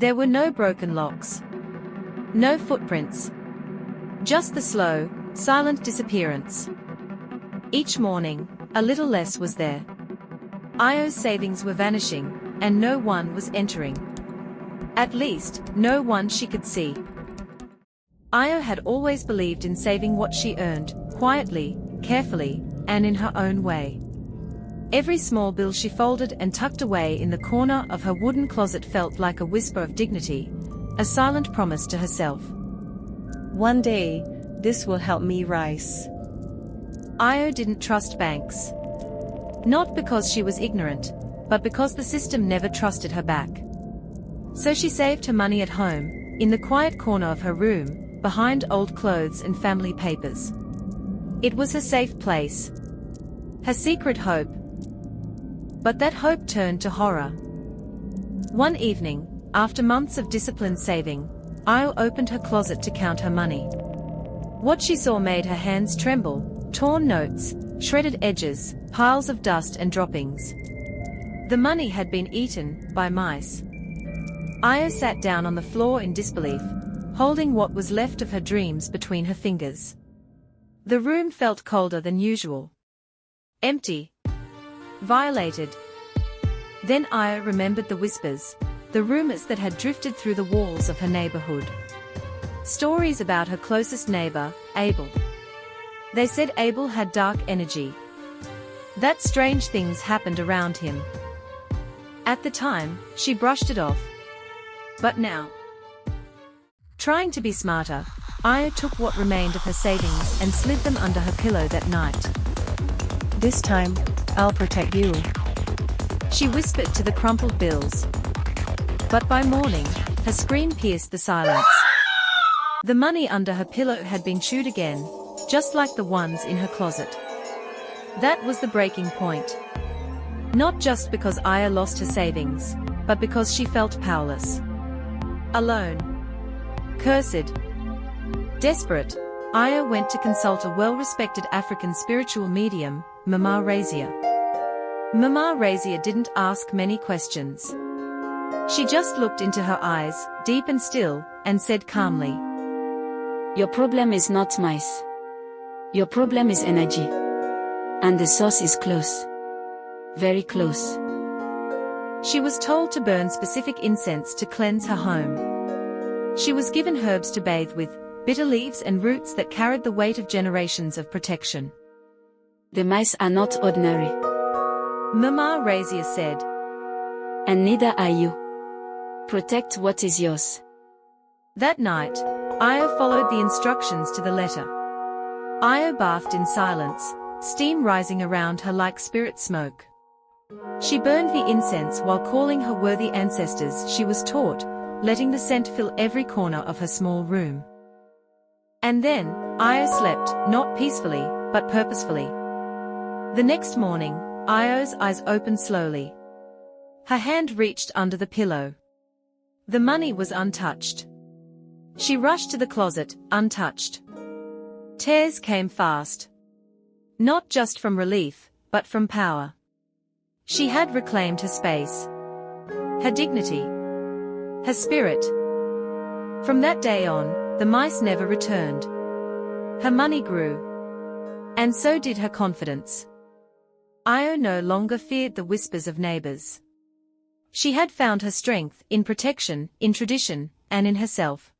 There were no broken locks. No footprints. Just the slow, silent disappearance. Each morning, a little less was there. Io's savings were vanishing, and no one was entering. At least, no one she could see. Io had always believed in saving what she earned, quietly, carefully, and in her own way. Every small bill she folded and tucked away in the corner of her wooden closet felt like a whisper of dignity, a silent promise to herself. One day, this will help me rise. Io didn't trust banks. Not because she was ignorant, but because the system never trusted her back. So she saved her money at home, in the quiet corner of her room, behind old clothes and family papers. It was her safe place. Her secret hope. But that hope turned to horror. One evening, after months of disciplined saving, Io opened her closet to count her money. What she saw made her hands tremble: torn notes, shredded edges, piles of dust and droppings. The money had been eaten by mice. Io sat down on the floor in disbelief, holding what was left of her dreams between her fingers. The room felt colder than usual. Empty. Violated. Then Io remembered the whispers, the rumors that had drifted through the walls of her neighborhood. Stories about her closest neighbor, Abel. They said Abel had dark energy. That strange things happened around him. At the time, she brushed it off. But now, trying to be smarter, Io took what remained of her savings and slid them under her pillow that night. This time, I'll protect you, she whispered to the crumpled bills. But by morning, her scream pierced the silence. The money under her pillow had been chewed again, just like the ones in her closet. That was the breaking point. Not just because Io lost her savings, but because she felt powerless. Alone. Cursed. Desperate, Io went to consult a well-respected African spiritual medium, Mama Razia. Mama Razia didn't ask many questions. She just looked into her eyes, deep and still, and said calmly, "Your problem is not mice. Your problem is energy. And the source is close. Very close." She was told to burn specific incense to cleanse her home. She was given herbs to bathe with, bitter leaves and roots that carried the weight of generations of protection. The mice are not ordinary. Mama Razia said. And neither are you. Protect what is yours. That night, Io followed the instructions to the letter. Io bathed in silence, steam rising around her like spirit smoke. She burned the incense while calling her worthy ancestors, she was taught, letting the scent fill every corner of her small room. And then, Io slept, not peacefully, but purposefully. The next morning, Io's eyes opened slowly. Her hand reached under the pillow. The money was untouched. She rushed to the closet, untouched. Tears came fast. Not just from relief, but from power. She had reclaimed her space. Her dignity. Her spirit. From that day on, the mice never returned. Her money grew. And so did her confidence. Io no longer feared the whispers of neighbors. She had found her strength in protection, in tradition, and in herself.